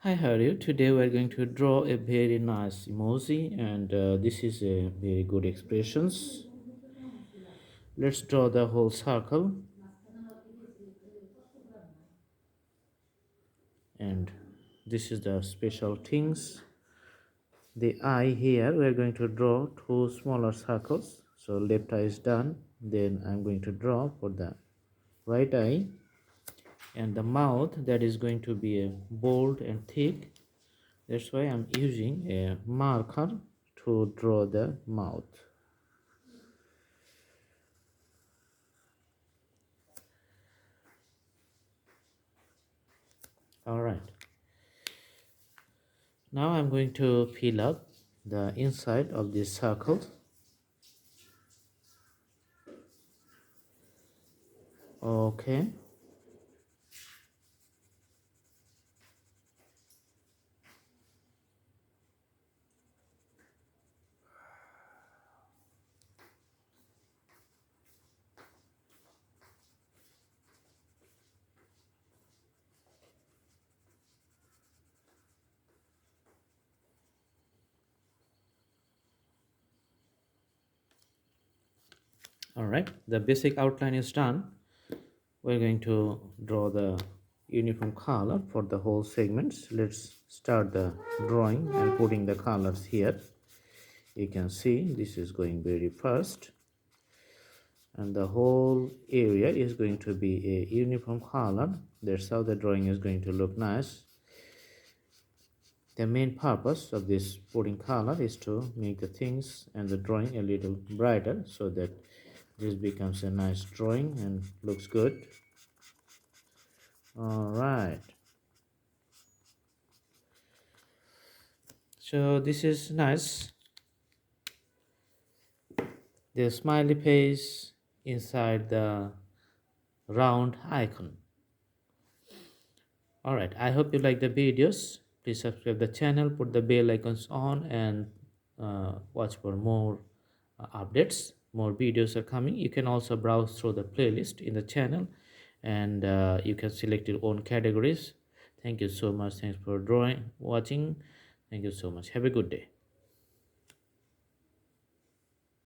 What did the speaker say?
Hi, how are you? Today we're going to draw a very nice emoji, and this is a very good expressions. Let's draw the whole circle, and this is the special things. The eye here, we're going to draw two smaller circles. So left eye is done. Then I'm going to draw for the right eye, and the mouth that is going to be a bold and thick. That's why I'm using a marker to draw the mouth. All right. Now I'm going to fill up the inside of this circle. Okay. All right. The basic outline is done. We're going to draw the uniform color for the whole segments. Let's start the drawing and putting the colors here. You can see this is going very fast, and the whole area is going to be a uniform color. That's how the drawing is going to look nice. The main purpose of this putting color is to make the things and the drawing a little brighter, so that this becomes a nice drawing and looks good. All right, so this is nice. The smiley face inside the round icon. All right, I hope you like the videos. Please subscribe the channel, put the bell icons on, and watch for more updates. More videos are coming. You can also browse through the playlist in the channel, and you can select your own categories. Thank you so much. Thanks for watching. Thank you so much. Have a good day.